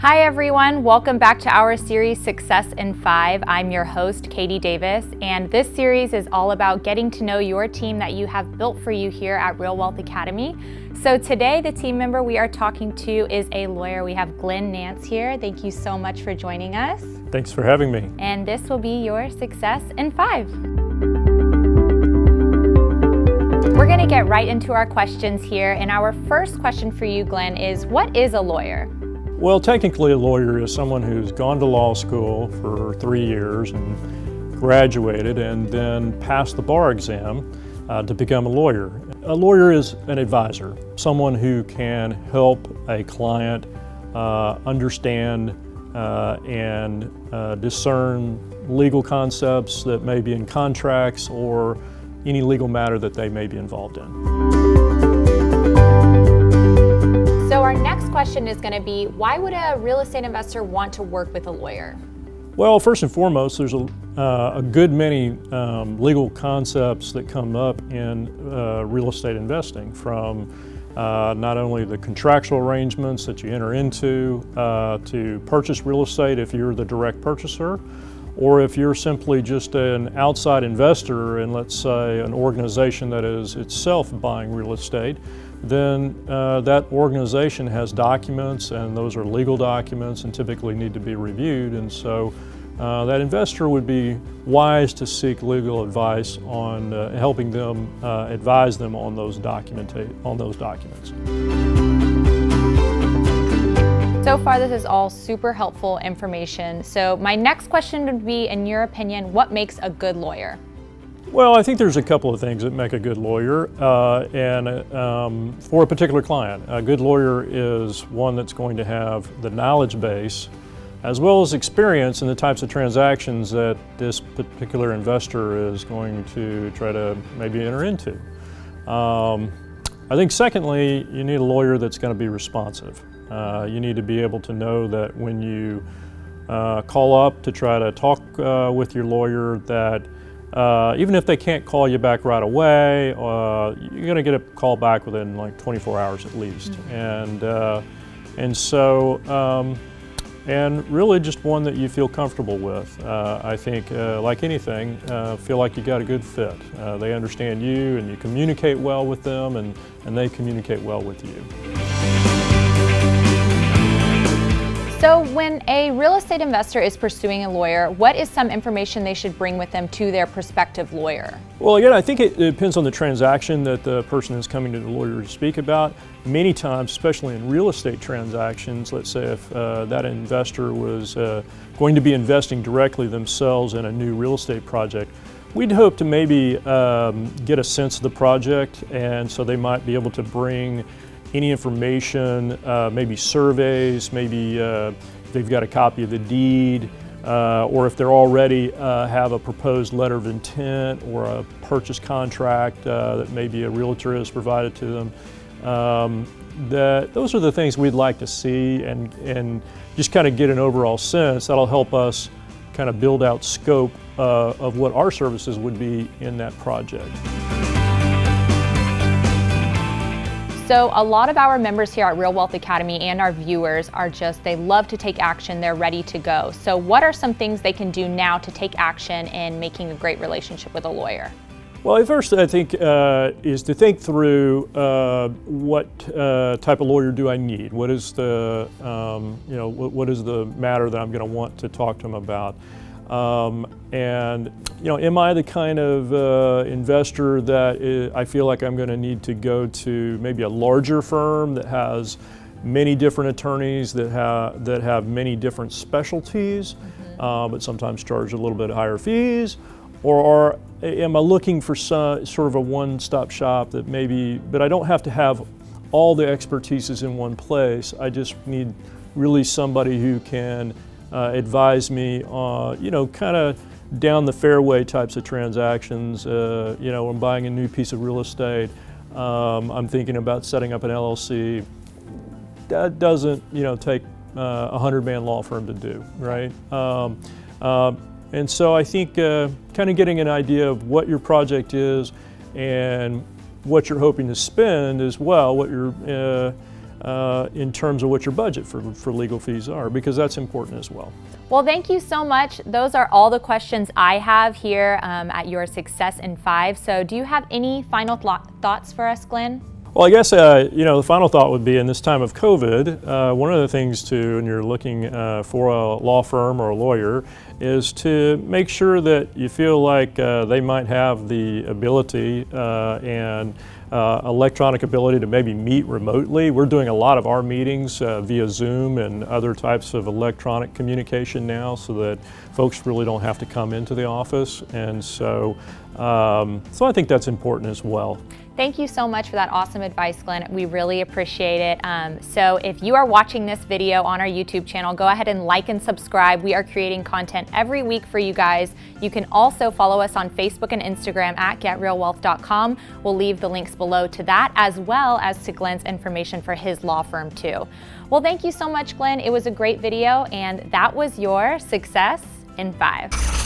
Hi everyone, welcome back to our series Success in 5. I'm your host, Katie Davis, and this series is all about getting to know your team that you have built for you here at Real Wealth Academy. So today, the team member we are talking to is a lawyer. We have Glynn Nance here. Thank you so much for joining us. Thanks for having me. And this will be your Success in 5. We're going to get right into our questions here, and our first question for you, Glynn, is what is a lawyer? Well, technically a lawyer is someone who's gone to law school for 3 years and graduated and then passed the bar exam to become a lawyer. A lawyer is an advisor, someone who can help a client understand and discern legal concepts that may be in contracts or any legal matter that they may be involved in. So our next question is going to be, why would a real estate investor want to work with a lawyer? Well, first and foremost, there's a good many legal concepts that come up in real estate investing, from not only the contractual arrangements that you enter into to purchase real estate if you're the direct purchaser, or if you're simply just an outside investor in, let's say, an organization that is itself buying real estate, then that organization has documents, and those are legal documents and typically need to be reviewed. And so that investor would be wise to seek legal advice on helping them advise them on those documents. So far, this is all super helpful information. So my next question would be, in your opinion, what makes a good lawyer? Well, I think there's a couple of things that make a good lawyer, for a particular client. A good lawyer is one that's going to have the knowledge base as well as experience in the types of transactions that this particular investor is going to try to maybe enter into. I think secondly, you need a lawyer that's going to be responsive. You need to be able to know that when you call up to try to talk with your lawyer, that even if they can't call you back right away, you're going to get a call back within like 24 hours at least. Mm-hmm. And really just one that you feel comfortable with. I think, like anything, feel like you got a good fit. They understand you, and you communicate well with them, and they communicate well with you. So when a real estate investor is pursuing a lawyer, what is some information they should bring with them to their prospective lawyer? Well, again, I think it depends on the transaction that the person is coming to the lawyer to speak about. Many times, especially in real estate transactions, let's say if that investor was going to be investing directly themselves in a new real estate project, we'd hope to maybe get a sense of the project, and so they might be able to bring any information, maybe surveys, maybe they've got a copy of the deed, or if they're already have a proposed letter of intent or a purchase contract that maybe a realtor has provided to them. Those are the things we'd like to see, and just kind of get an overall sense. That'll help us kind of build out scope of what our services would be in that project. So a lot of our members here at Real Wealth Academy and our viewers they love to take action, they're ready to go. So what are some things they can do now to take action in making a great relationship with a lawyer? Well, first I think is to think through what type of lawyer do I need? What is the, what is the matter that I'm going to want to talk to them about? Am I the kind of investor that I feel like I'm going to need to go to maybe a larger firm that has many different attorneys that have many different specialties, but sometimes charge a little bit higher fees? Or am I looking for sort of a one-stop shop that but I don't have to have all the expertises in one place. I just need really somebody who can advise me on, kind of down the fairway types of transactions. I'm buying a new piece of real estate. I'm thinking about setting up an LLC. That doesn't, take a 100-man law firm to do, right? And so I think kind of getting an idea of what your project is and what you're hoping to spend as well, what your in terms of what your budget for legal fees are, because that's important as well. Well, thank you so much. Those are all the questions I have here at your Success in 5. So do you have any final thoughts for us, Glynn? Well, I guess, the final thought would be in this time of COVID, one of the things to, when you're looking for a law firm or a lawyer, is to make sure that you feel like they might have the ability and electronic ability to maybe meet remotely. We're doing a lot of our meetings via Zoom and other types of electronic communication now, so that folks really don't have to come into the office. And so I think that's important as well. Thank you so much for that awesome advice, Glynn. We really appreciate it. So if you are watching this video on our YouTube channel, go ahead and like and subscribe. We are creating content every week for you guys. You can also follow us on Facebook and Instagram at getrealwealth.com. We'll leave the links below to that, as well as to Glynn's information for his law firm too. Well, thank you so much, Glynn. It was a great video, and that was your Success in 5.